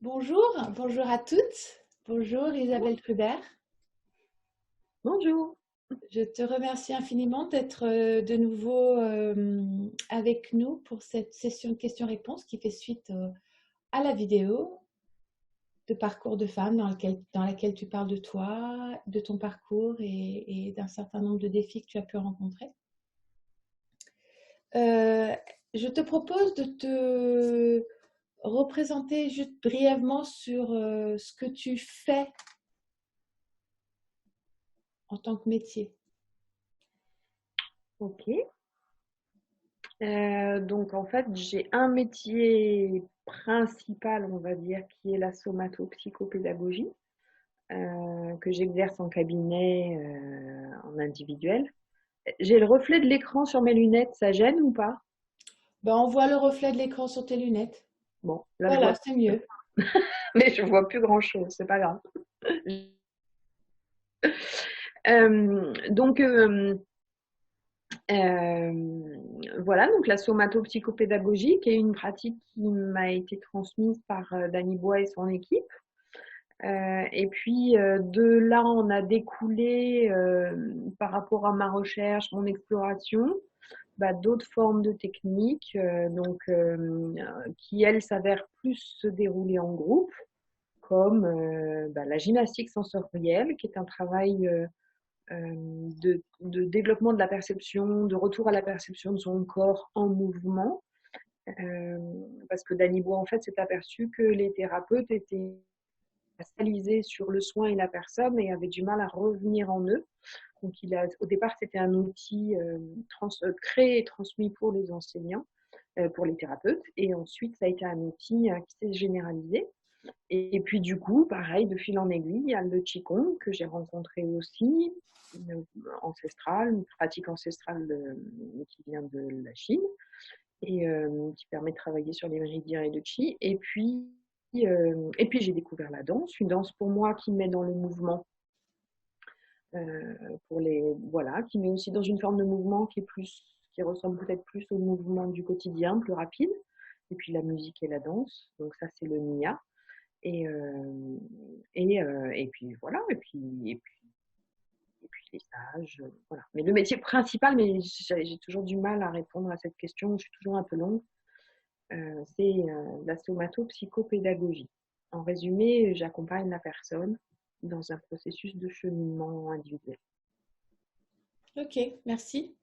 Bonjour, bonjour à toutes. Bonjour Isabelle Trubert. Bonjour. Je te remercie infiniment d'être de nouveau avec nous pour cette session de questions-réponses qui fait suite à la vidéo de parcours de femme dans laquelle tu parles de toi, de ton parcours et d'un certain nombre de défis que tu as pu rencontrer. Euh, je te propose de te représenter juste brièvement sur ce que tu fais en tant que métier. Ok. Donc en fait, j'ai un métier principal, on va dire, qui est la somatopsychopédagogie, que j'exerce en cabinet, en individuel. J'ai le reflet de l'écran sur mes lunettes, ça gêne ou pas? Ben, on voit le reflet de l'écran sur tes lunettes. Bon, là je Voilà, vois, c'est mieux. mais je vois plus grand-chose, c'est pas grave. Donc voilà, donc la somatopsychopédagogie, qui est une pratique qui m'a été transmise par Danny Bois et son équipe. Et puis de là, on a découlé par rapport à ma recherche, mon exploration, bah, d'autres formes de techniques, qui elles s'avèrent plus se dérouler en groupe, comme bah, la gymnastique sensorielle, qui est un travail de développement de la perception, de retour à la perception de son corps en mouvement. Euh, Parce que Danny Bois, en fait, s'est aperçu que les thérapeutes étaient spécialisés sur le soin et la personne et avaient du mal à revenir en eux. Donc, au départ, c'était un outil créé et transmis pour les enseignants, pour les thérapeutes. Et ensuite, ça a été un outil qui s'est généralisé. Et puis du coup, pareil, de fil en aiguille, il y a le Qigong que j'ai rencontré aussi, ancestral, une pratique ancestrale qui vient de la Chine et qui permet de travailler sur les méridiens et le Qi. Et puis j'ai découvert la danse, une danse pour moi qui met dans le mouvement, voilà, qui met aussi dans une forme de mouvement qui ressemble peut-être plus au mouvement du quotidien, plus rapide. Et puis la musique et la danse, donc ça c'est le Nia. Et, euh, et puis voilà, et puis les stages, voilà. Mais le métier principal, mais j'ai toujours du mal à répondre à cette question, je suis toujours un peu longue, c'est la somatopsychopédagogie. En résumé, j'accompagne la personne dans un processus de cheminement individuel. Ok, merci.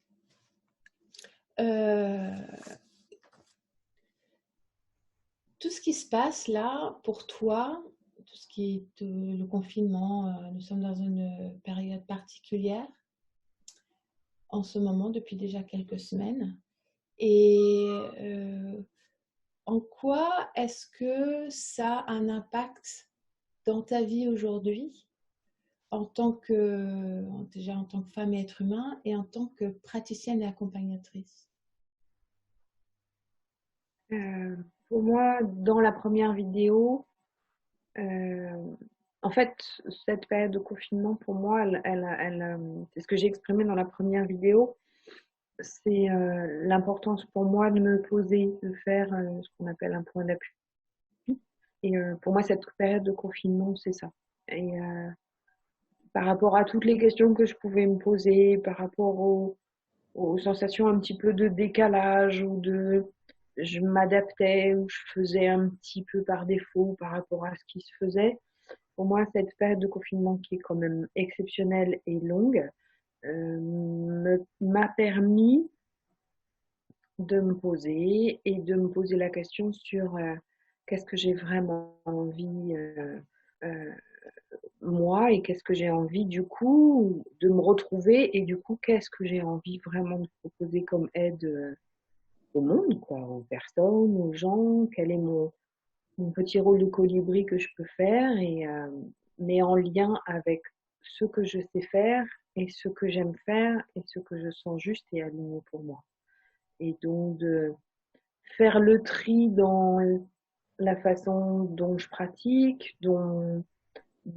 Euh, tout ce qui se passe là pour toi, le confinement, nous sommes dans une période particulière en ce moment depuis déjà quelques semaines. Et en quoi est-ce que ça a un impact dans ta vie aujourd'hui déjà en tant que femme et être humain et en tant que praticienne et accompagnatrice? Euh, pour moi, dans la première vidéo, euh, en fait, cette période de confinement, pour moi, c'est ce que j'ai exprimé dans la première vidéo, c'est l'importance pour moi de me poser, de faire ce qu'on appelle un point d'appui. Et pour moi, cette période de confinement, c'est ça. Et par rapport à toutes les questions que je pouvais me poser, par rapport aux sensations un petit peu de décalage ou je m'adaptais ou je faisais un petit peu par défaut par rapport à ce qui se faisait. Pour moi, cette période de confinement qui est quand même exceptionnelle et longue m'a permis de me poser et de me poser la question sur qu'est-ce que j'ai vraiment envie euh, moi et qu'est-ce que j'ai envie du coup de me retrouver et du coup qu'est-ce que j'ai envie vraiment de proposer comme aide au monde, quoi, aux personnes, aux gens, quel est mon petit rôle de colibri que je peux faire mais en lien avec ce que je sais faire et ce que j'aime faire et ce que je sens juste et aligné pour moi. Et donc de faire le tri dans la façon dont je pratique, de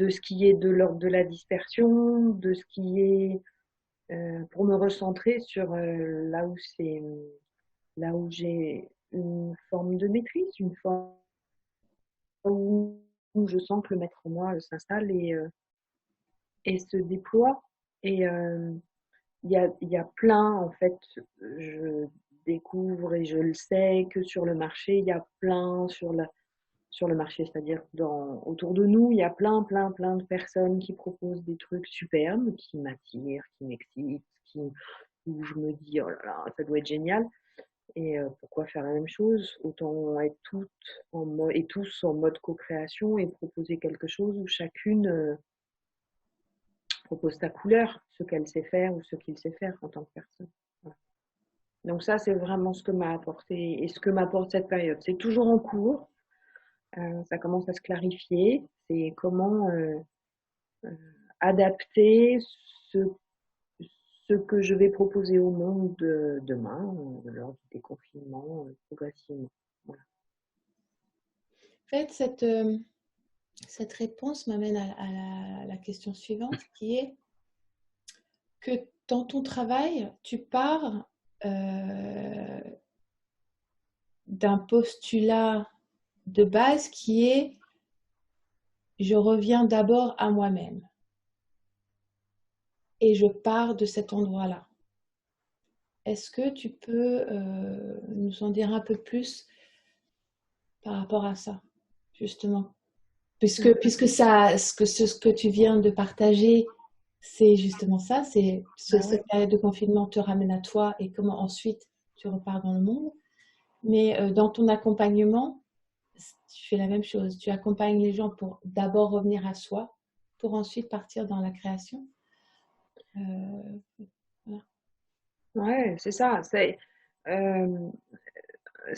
ce qui est de l'ordre de la dispersion, de ce qui est pour me recentrer sur là où j'ai une forme de maîtrise, une forme où je sens que le maître en moi s'installe et se déploie. Et il y a plein, en fait, je découvre et je le sais que sur le marché, il y a plein sur le marché, c'est-à-dire autour de nous, il y a plein de personnes qui proposent des trucs superbes, qui m'attirent, qui m'excitent, où je me dis, oh là là, ça doit être génial. Et pourquoi faire la même chose? Autant être toutes en mode, et tous en mode co-création et proposer quelque chose où chacune propose sa couleur, ce qu'elle sait faire ou ce qu'il sait faire en tant que personne. Voilà. Donc ça, c'est vraiment ce que m'a apporté et ce que m'apporte cette période. C'est toujours en cours, ça commence à se clarifier. C'est comment euh, adapter ce, ce que je vais proposer au monde demain, lors du déconfinement, progressivement. Voilà. En fait, cette réponse m'amène à la question suivante, qui est que dans ton travail, tu pars d'un postulat de base qui est je reviens d'abord à moi-même et je pars de cet endroit-là. Est-ce que tu peux nous en dire un peu plus par rapport à ça, justement? Puisque ça, ce que tu viens de partager, c'est justement ça, Ah ouais. cette période de confinement te ramène à toi et comment ensuite tu repars dans le monde. Mais dans ton accompagnement, tu fais la même chose. Tu accompagnes les gens pour d'abord revenir à soi, pour ensuite partir dans la création. Euh, voilà. Ouais, c'est ça. Ce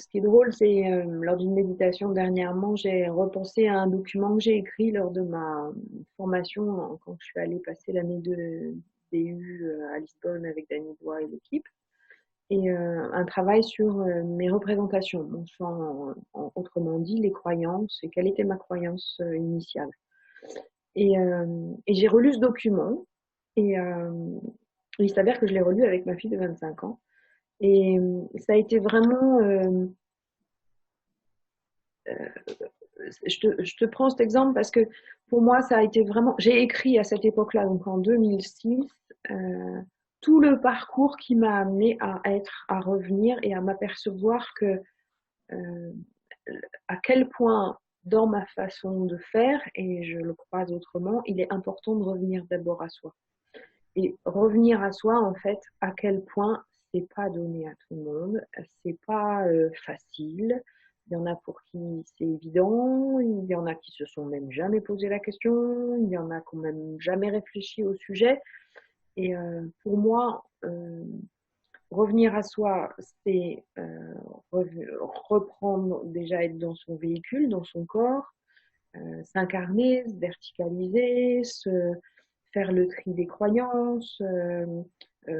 qui est drôle, c'est lors d'une méditation dernièrement, j'ai repensé à un document que j'ai écrit lors de ma formation quand je suis allée passer l'année de DU à Lisbonne avec Dany Bois et l'équipe. Et un travail sur mes représentations, autrement dit les croyances et quelle était ma croyance initiale. Et j'ai relu ce document et il s'avère que je l'ai relu avec ma fille de 25 ans. Et ça a été vraiment je te prends cet exemple parce que pour moi, ça a été vraiment. J'ai écrit à cette époque-là, donc en 2006, tout le parcours qui m'a amené à revenir et à m'apercevoir que euh, à quel point dans ma façon de faire, et je le crois autrement, il est important de revenir d'abord à soi. Et revenir à soi, en fait, à quel point c'est pas donné à tout le monde, c'est pas facile. Il y en a pour qui c'est évident, il y en a qui se sont même jamais posé la question, il y en a qui ont même jamais réfléchi au sujet. Et pour moi, revenir à soi, c'est reprendre, déjà être dans son véhicule, dans son corps, s'incarner, se verticaliser, faire le tri des croyances,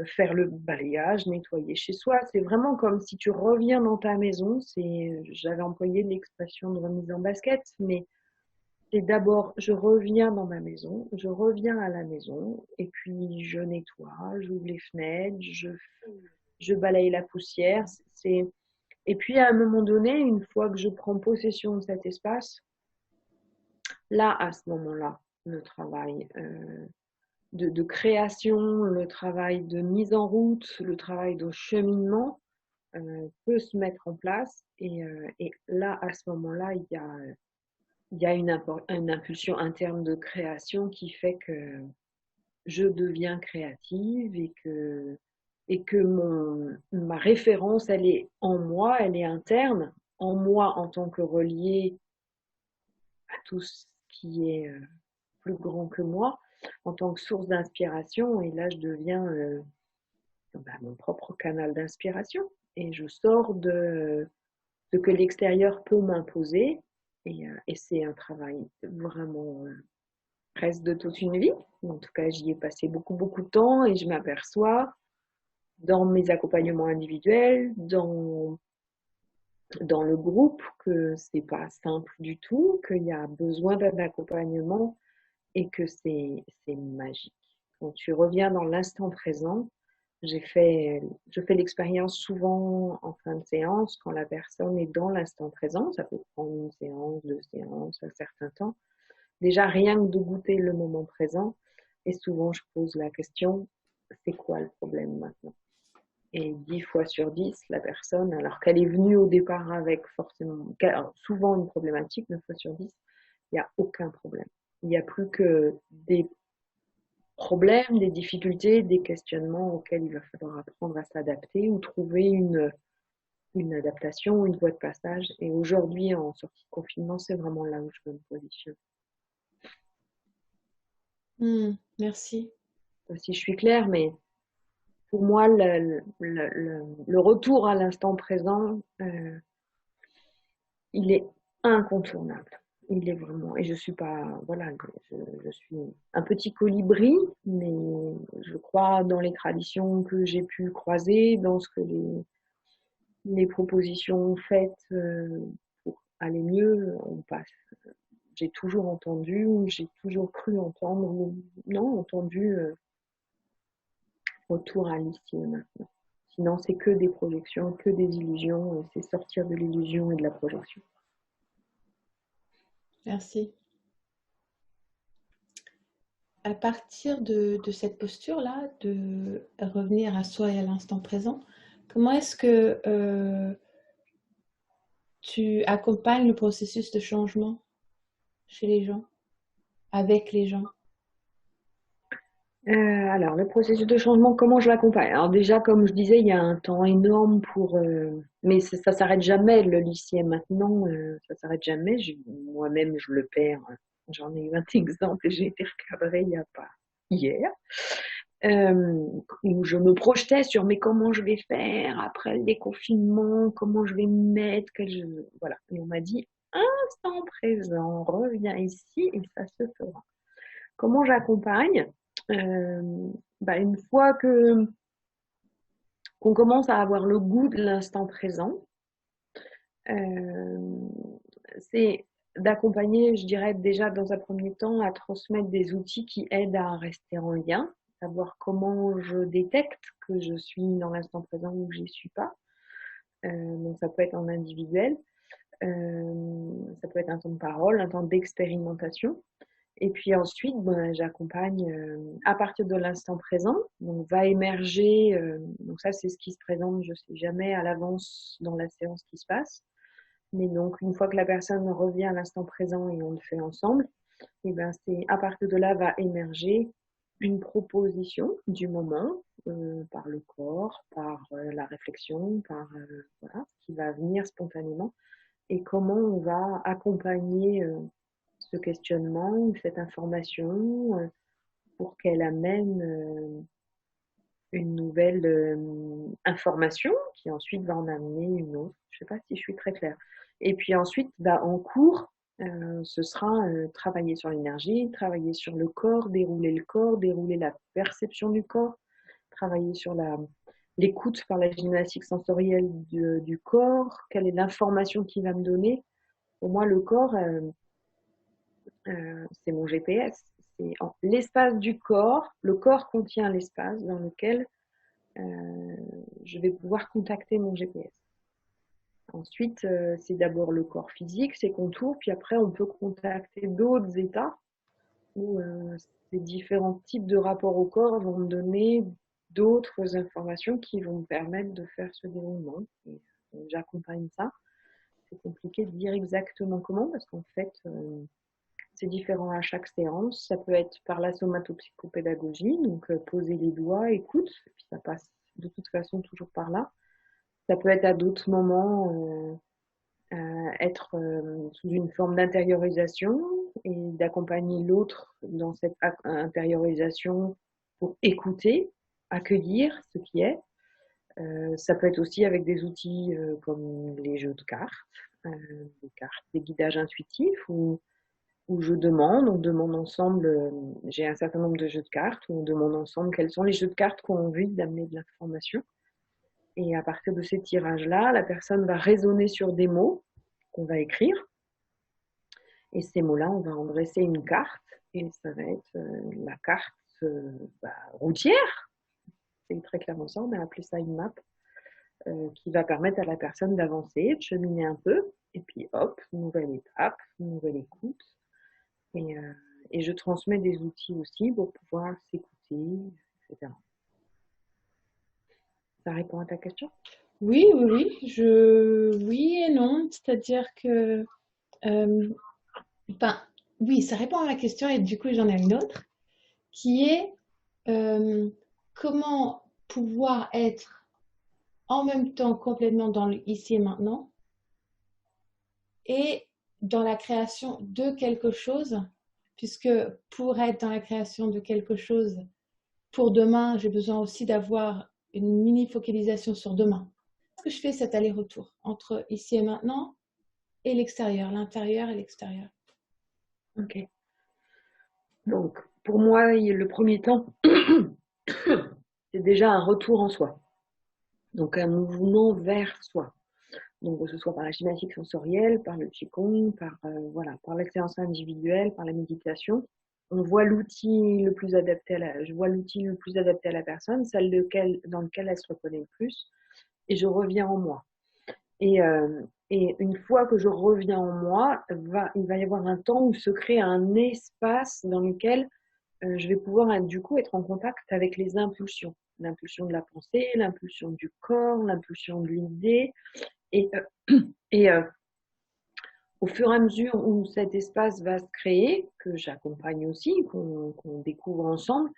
faire le balayage, nettoyer chez soi. C'est vraiment comme si tu reviens dans ta maison. J'avais employé l'expression de remise en basket, mais c'est d'abord, je reviens dans ma maison, je reviens à la maison, et puis je nettoie, j'ouvre les fenêtres, je balaye la poussière. Et puis à un moment donné, une fois que je prends possession de cet espace, là, à ce moment-là, le travail de création, le travail de mise en route, le travail de cheminement peut se mettre en place. Et là, à ce moment-là, il y a une impulsion interne de création qui fait que je deviens créative et que ma référence, elle est en moi, elle est interne, en moi en tant que relié à tout ce qui est plus grand que moi, en tant que source d'inspiration. Et là, je deviens mon propre canal d'inspiration. Et je sors de ce que l'extérieur peut m'imposer. Et c'est un travail vraiment presque de toute une vie. En tout cas, j'y ai passé beaucoup de temps et je m'aperçois dans mes accompagnements individuels, dans le groupe, que c'est pas simple du tout, qu'il y a besoin d'un accompagnement et que c'est magique. Quand tu reviens dans l'instant présent, Je fais l'expérience souvent en fin de séance quand la personne est dans l'instant présent. Ça peut prendre une séance, deux séances, un certain temps. Déjà, rien que de goûter le moment présent. Et souvent, je pose la question, c'est quoi le problème maintenant? Et 10 fois sur 10, la personne, alors qu'elle est venue au départ avec forcément, souvent une problématique, 9 fois sur 10, il n'y a aucun problème. Il n'y a plus que des problèmes, des difficultés, des questionnements auxquels il va falloir apprendre à s'adapter ou trouver une adaptation, une voie de passage. Et aujourd'hui, en sortie de confinement, c'est vraiment là où je me positionne. Merci. Si je suis claire, mais pour moi, le retour à l'instant présent, il est incontournable. Il est vraiment, et je suis pas, voilà, je suis un petit colibri, mais je crois dans les traditions que j'ai pu croiser, dans ce que les propositions faites pour aller mieux, on passe. J'ai toujours entendu, ou j'ai toujours cru entendre, ou non, entendu retour à l'ici et maintenant. Sinon, c'est que des projections, que des illusions, et c'est sortir de l'illusion et de la projection. Merci. À partir de cette posture-là, de revenir à soi et à l'instant présent, comment est-ce que tu accompagnes le processus de changement chez les gens, avec les gens? Alors, le processus de changement, comment je l'accompagne? Alors déjà, comme je disais, il y a un temps énorme pour... mais ça s'arrête jamais, le lycée maintenant, ça s'arrête jamais. Moi-même, je le perds. J'en ai eu un exemple et j'ai été recadrée il n'y a pas hier. Où je me projetais sur mais comment je vais faire après le déconfinement, comment je vais me mettre, voilà. Et on m'a dit, instant présent, reviens ici et ça se fera. Comment j'accompagne? Euh, une fois qu'on commence à avoir le goût de l'instant présent, euh, c'est d'accompagner, je dirais déjà dans un premier temps, à transmettre des outils qui aident à rester en lien, savoir comment je détecte que je suis dans l'instant présent ou que je n'y suis pas. Donc ça peut être en individuel, ça peut être un temps de parole, un temps d'expérimentation. Et puis ensuite, j'accompagne à partir de l'instant présent. Donc, va émerger, donc ça, c'est ce qui se présente, je ne sais jamais à l'avance dans la séance qui se passe. Mais donc, une fois que la personne revient à l'instant présent et on le fait ensemble, et ben, c'est à partir de là va émerger une proposition du moment par le corps, par la réflexion, par voilà, ce qui va venir spontanément et comment on va accompagner ce questionnement ou cette information pour qu'elle amène une nouvelle information qui ensuite va en amener une autre. Je ne sais pas si je suis très claire. Et puis ensuite, en cours, ce sera travailler sur l'énergie, travailler sur le corps, dérouler la perception du corps, travailler sur l'écoute par la gymnastique sensorielle du corps, quelle est l'information qu'il va me donner. Pour moi, le corps, c'est mon GPS. C'est l'espace du corps. Le corps contient l'espace dans lequel je vais pouvoir contacter mon GPS. Ensuite, c'est d'abord le corps physique, ses contours, puis après, on peut contacter d'autres états où ces différents types de rapports au corps vont me donner d'autres informations qui vont me permettre de faire ce déroulement. Et j'accompagne ça. C'est compliqué de dire exactement comment, parce qu'en fait, c'est différent à chaque séance. Ça peut être par la somatopsychopédagogie, donc poser les doigts, écoute, et puis ça passe de toute façon toujours par là. Ça peut être à d'autres moments être sous une forme d'intériorisation et d'accompagner l'autre dans cette intériorisation pour écouter, accueillir ce qui est. Ça peut être aussi avec des outils comme les jeux de cartes, des guidages intuitifs où on demande ensemble, j'ai un certain nombre de jeux de cartes, où on demande ensemble quels sont les jeux de cartes qui ont envie d'amener de l'information. Et à partir de ces tirages-là, la personne va raisonner sur des mots qu'on va écrire. Et ces mots-là, on va en dresser une carte. Et ça va être la carte routière. c'est très clairement ça, on a appelé ça une map, qui va permettre à la personne d'avancer, de cheminer un peu, et puis hop, nouvelle étape, nouvelle écoute. Et je transmets des outils aussi pour pouvoir s'écouter, etc. Ça répond à ta question? Oui, oui, oui. Oui et non. C'est-à-dire que, enfin, oui, ça répond à ma question et du coup, j'en ai une autre qui est comment pouvoir être en même temps complètement dans le ici et maintenant et dans la création de quelque chose, puisque pour être dans la création de quelque chose, pour demain, j'ai besoin aussi d'avoir une mini focalisation sur demain. Est-ce que je fais cet aller-retour entre ici et maintenant et l'extérieur, l'intérieur et l'extérieur? Ok. Donc, pour moi, le premier temps, c'est déjà un retour en soi. Donc, un mouvement vers soi. Donc, que ce soit par la gymnastique sensorielle, par le qigong, voilà, par l'expérience individuelle, par la méditation. On voit l'outil le plus adapté je vois l'outil le plus adapté à la personne, dans lequel elle se reconnaît le plus, et je reviens en moi. Et une fois que je reviens en moi, il va y avoir un temps où se crée un espace dans lequel je vais pouvoir du coup être en contact avec les impulsions. L'impulsion de la pensée, l'impulsion du corps, l'impulsion de l'idée. Et, et au fur et à mesure où cet espace va se créer, que j'accompagne aussi, qu'on découvre ensemble,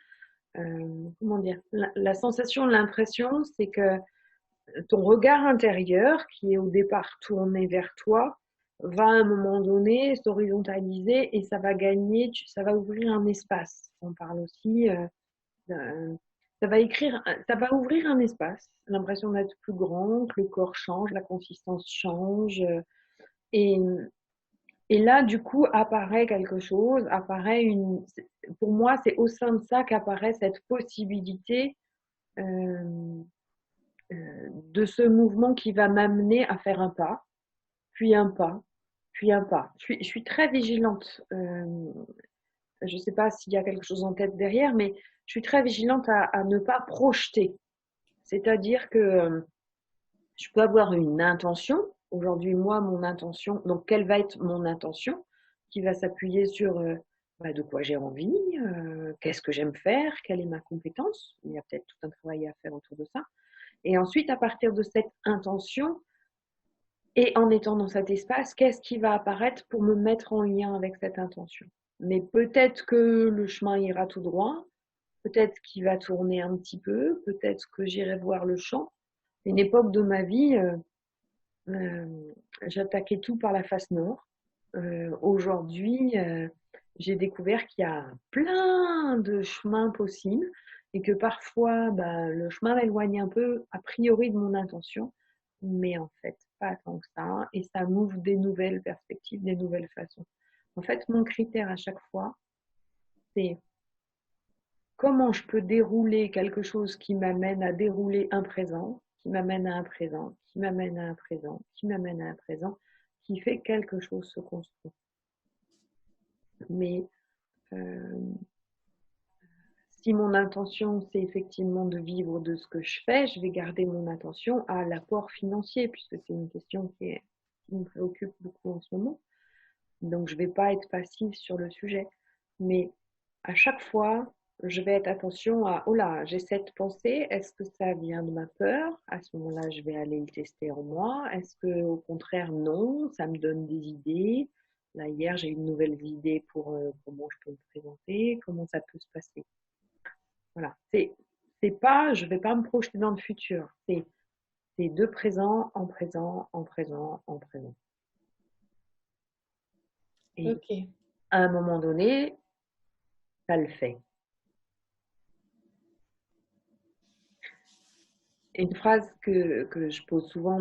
comment dire, la sensation, l'impression, c'est que ton regard intérieur, qui est au départ tourné vers toi, va à un moment donné s'horizontaliser et ça va gagner, ça va ouvrir un espace. On parle aussi, ça va ouvrir un espace, l'impression d'être plus grand, que le corps change, la consistance change. Et, et là, du coup, apparaît quelque chose, pour moi, c'est au sein de ça qu'apparaît cette possibilité euh, de ce mouvement qui va m'amener à faire un pas, puis un pas, puis un pas. Je suis très vigilante. Je ne sais pas s'il y a quelque chose en tête derrière, mais je suis très vigilante à ne pas projeter. C'est-à-dire que je peux avoir une intention. Aujourd'hui, moi, mon intention, donc quelle va être mon intention qui va s'appuyer sur de quoi j'ai envie, qu'est-ce que j'aime faire, quelle est ma compétence. Il y a peut-être tout un travail à faire autour de ça. Et ensuite, à partir de cette intention, et en étant dans cet espace, qu'est-ce qui va apparaître pour me mettre en lien avec cette intention? Mais peut-être que le chemin ira tout droit, peut-être qu'il va tourner un petit peu, peut-être que j'irai voir le champ. Une époque de ma vie, j'attaquais tout par la face nord. Aujourd'hui, j'ai découvert qu'il y a plein de chemins possibles et que parfois, le chemin m'éloigne un peu, a priori, de mon intention, mais en fait, pas tant que ça. Et ça m'ouvre des nouvelles perspectives, des nouvelles façons. En fait, mon critère à chaque fois, c'est comment je peux dérouler quelque chose qui m'amène à dérouler un présent, qui m'amène à un présent, qui m'amène à un présent, qui m'amène à un présent, qui fait quelque chose se construire. Mais si mon intention, c'est effectivement de vivre de ce que je fais, je vais garder mon attention à l'apport financier, puisque c'est une question qui me préoccupe beaucoup en ce moment. Donc, je ne vais pas être passive sur le sujet. Mais à chaque fois, je vais être attention à, oh là, j'ai cette pensée, est-ce que ça vient de ma peur? À ce moment-là, je vais aller le tester en moi. Est-ce que, au contraire, non, ça me donne des idées? Là, hier, j'ai eu une nouvelle idée pour comment je peux me présenter, comment ça peut se passer. Voilà. C'est pas, je vais pas me projeter dans le futur. C'est de présent, en présent, en présent, en présent. Et Ok. à un moment donné, ça le fait. Une phrase que je pose souvent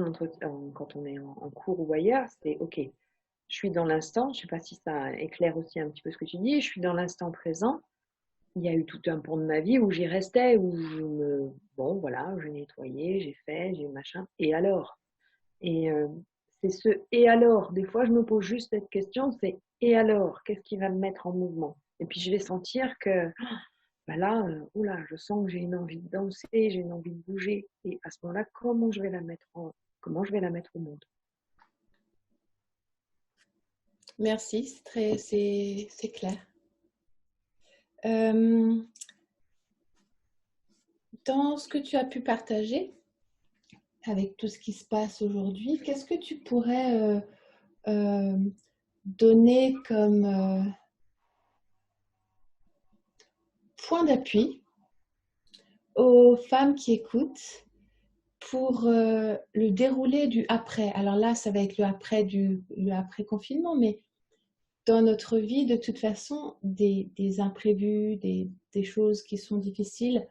quand on est en cours ou ailleurs, c'est OK, je suis dans l'instant, je ne sais pas si ça éclaire aussi un petit peu ce que tu dis, je suis dans l'instant présent. Il y a eu tout un pan de ma vie où j'y restais, bon voilà, j'ai nettoyé, j'ai fait, j'ai machin, et alors? Et c'est et alors? Des fois, je me pose juste cette question, c'est et alors? Qu'est-ce qui va me mettre en mouvement? Et puis je vais sentir que bah là, oula, je sens que j'ai une envie de danser, j'ai une envie de bouger. Et à ce moment-là, comment je vais la mettre au monde? Merci, c'est clair. Euh, dans ce que tu as pu partager, avec tout ce qui se passe aujourd'hui, qu'est-ce que tu pourrais euh, donner comme point d'appui aux femmes qui écoutent pour le déroulé du après? Alors là, ça va être le après confinement, mais dans notre vie, de toute façon, des imprévus, des choses qui sont difficiles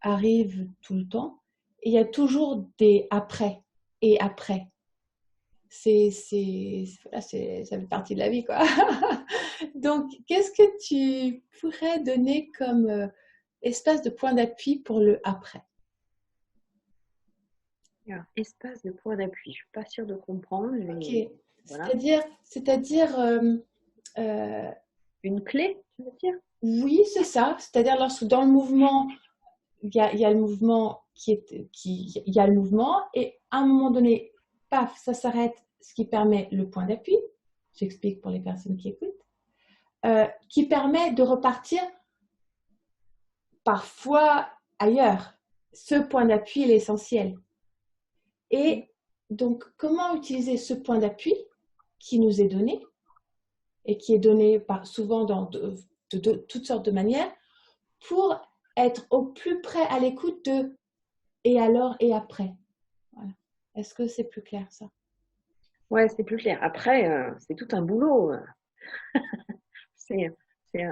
arrivent tout le temps. Et il y a toujours des après et après. Voilà, ça fait partie de la vie, quoi. Donc, qu'est-ce que tu pourrais donner comme espace de point d'appui pour le après? Alors, espace de point d'appui. Je suis pas sûre de comprendre. Ok. Voilà. C'est-à-dire euh, Une clé, tu veux dire? oui, c'est ça. C'est-à-dire lorsque dans le mouvement, il y a le mouvement il y a le mouvement et à un moment donné, paf, ça s'arrête, ce qui permet le point d'appui. J'explique pour les personnes qui écoutent. Qui permet de repartir parfois ailleurs. Ce point d'appui est l'essentiel. Et donc, comment utiliser ce point d'appui qui nous est donné et qui est donné souvent de toutes sortes de manières pour être au plus près à l'écoute de et alors et après. Voilà. Est-ce que c'est plus clair ça? Ouais, c'est plus clair. Après, c'est tout un boulot. C'est c'est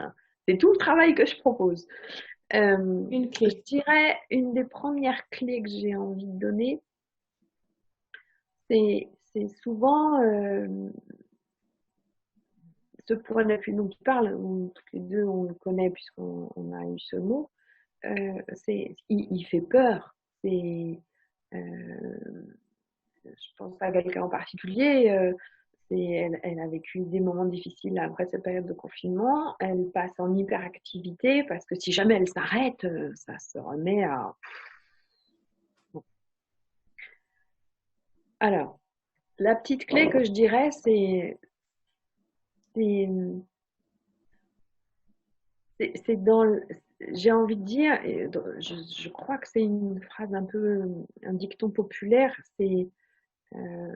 c'est tout le travail que je propose. Une Je clé. dirais une des premières clés que j'ai envie de donner, c'est souvent ce point d'appui dont tu parles, où toutes les deux on le connaît puisqu'on a eu ce mot, il fait peur. Je pense pas à quelqu'un en particulier. Elle a vécu des moments difficiles après cette période de confinement. Elle passe en hyperactivité parce que si jamais elle s'arrête, ça se remet à. Bon. Alors, la petite clé que je dirais, c'est c'est dans j'ai envie de dire, je crois que c'est une phrase un peu, un dicton populaire, euh,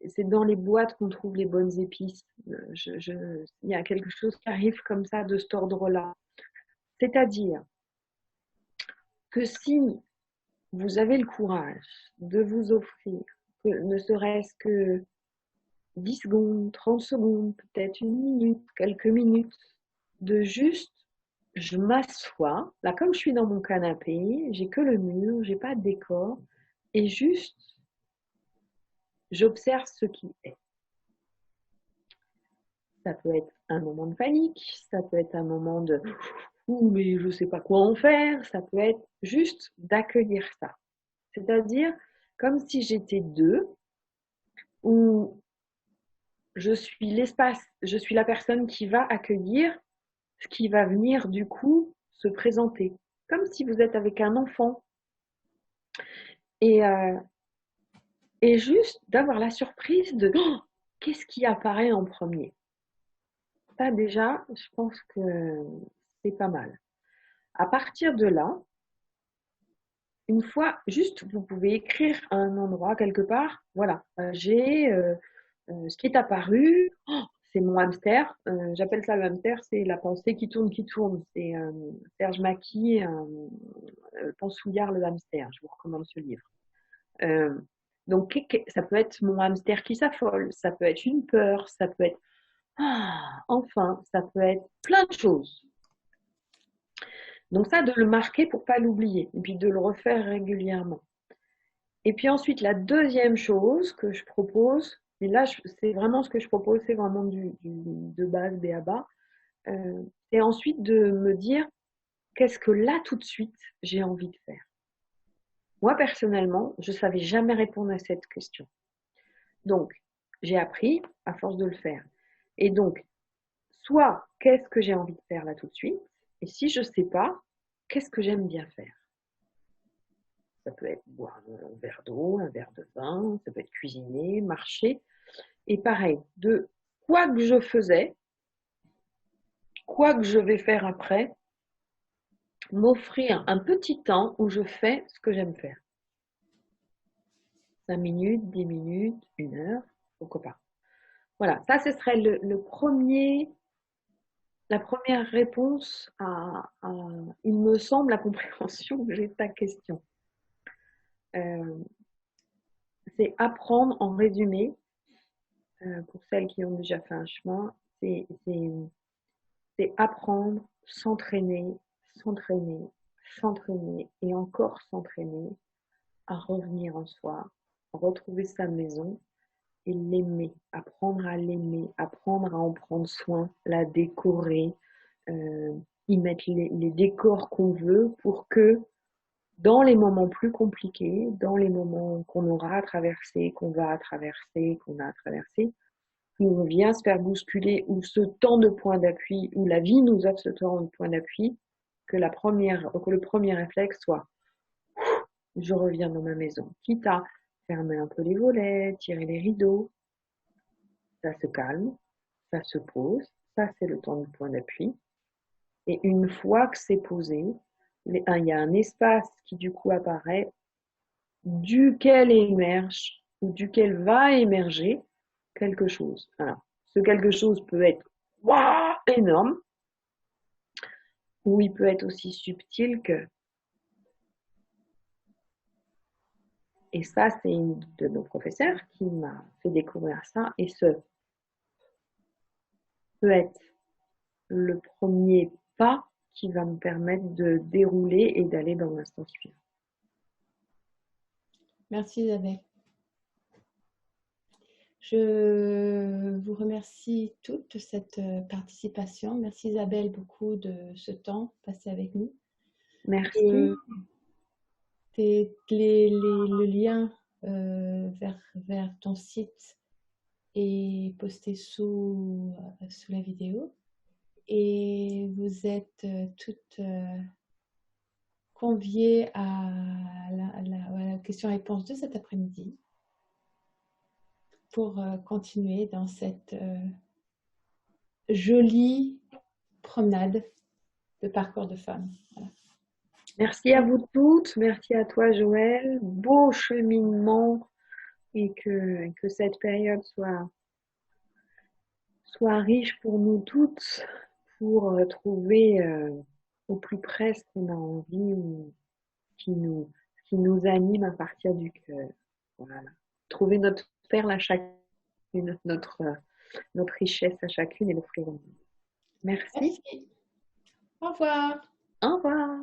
c'est dans les boîtes qu'on trouve les bonnes épices. Il y a quelque chose qui arrive comme ça de cet ordre-là. C'est-à-dire que si vous avez le courage de vous offrir, que ne serait-ce que 10 secondes, 30 secondes, peut-être une minute, quelques minutes, de juste, je m'assois, là comme je suis dans mon canapé, j'ai que le mur, j'ai pas de décor, et juste, j'observe ce qui est. Ça peut être un moment de panique, ça peut être un moment de ouh, mais je sais pas quoi en faire, ça peut être juste d'accueillir ça. C'est-à-dire comme si j'étais deux, où je suis l'espace, je suis la personne qui va accueillir ce qui va venir du coup se présenter. Comme si vous êtes avec un enfant. Et, euh, et juste d'avoir la surprise de oh, qu'est-ce qui apparaît en premier. Ça déjà, je pense que c'est pas mal. À partir de là, une fois, juste, vous pouvez écrire à un endroit quelque part, voilà, j'ai ce qui est apparu, oh, c'est mon hamster. J'appelle ça le hamster, c'est la pensée qui tourne, qui tourne. C'est Serge Maki, Pansouillard le hamster. Je vous recommande ce livre. Euh, donc, ça peut être mon hamster qui s'affole, ça peut être une peur, ça peut être, enfin, ça peut être plein de choses. Donc ça, de le marquer pour pas l'oublier, et puis de le refaire régulièrement. Et puis ensuite, la deuxième chose que je propose, et là, c'est vraiment ce que je propose, c'est vraiment de base, B.A.B.A. C'est ensuite de me dire, qu'est-ce que là, tout de suite, j'ai envie de faire. Moi, personnellement, je ne savais jamais répondre à cette question. Donc, j'ai appris à force de le faire. Et donc, soit, qu'est-ce que j'ai envie de faire là tout de suite? Et si je ne sais pas, qu'est-ce que j'aime bien faire? Ça peut être boire un verre d'eau, un verre de vin, ça peut être cuisiner, marcher. Et pareil, de quoi que je faisais, quoi que je vais faire après, m'offrir un petit temps où je fais ce que j'aime faire. 5 minutes, 10 minutes, 1 heure, pourquoi pas. Voilà, ça ce serait la première réponse il me semble, la compréhension que j'ai de ta question. C'est apprendre en résumé, pour celles qui ont déjà fait un chemin, c'est apprendre, s'entraîner, s'entraîner, s'entraîner et encore s'entraîner à revenir en soi, retrouver sa maison et l'aimer, apprendre à l'aimer, apprendre à en prendre soin, la décorer, y mettre les décors qu'on veut pour que dans les moments plus compliqués, dans les moments qu'on aura à traverser, qu'on va à traverser, qu'on a à traverser, où on vient se faire bousculer, où ce temps de point d'appui, où la vie nous offre ce temps de point d'appui, que le premier réflexe soit je reviens dans ma maison, quitte à fermer un peu les volets, tirer les rideaux, ça se calme, ça se pose, ça c'est le temps de point d'appui. Et une fois que c'est posé, il y a un espace qui du coup apparaît, duquel émerge ou duquel va émerger quelque chose. Alors, ce quelque chose peut être waouh, énorme, ou il peut être aussi subtil que. Et ça, c'est une de nos professeurs qui m'a fait découvrir ça. Et ce peut être le premier pas qui va me permettre de dérouler et d'aller dans l'instant suivant. Merci Isabelle. Je vous remercie toutes de cette participation. Merci Isabelle beaucoup de ce temps passé avec nous. Merci. Le lien vers ton site est posté sous la vidéo. Et vous êtes toutes conviées à la question-réponse de cet après-midi pour continuer dans cette jolie promenade de parcours de femmes. Voilà. Merci à vous toutes, merci à toi Joël, beau cheminement et que cette période soit riche pour nous toutes, pour trouver au plus près ce qu'on a envie ou qui nous anime à partir du cœur. Voilà. Trouver notre perle à chacune, notre richesse à chacune et l'offrir au monde. Merci. Merci. Au revoir. Au revoir.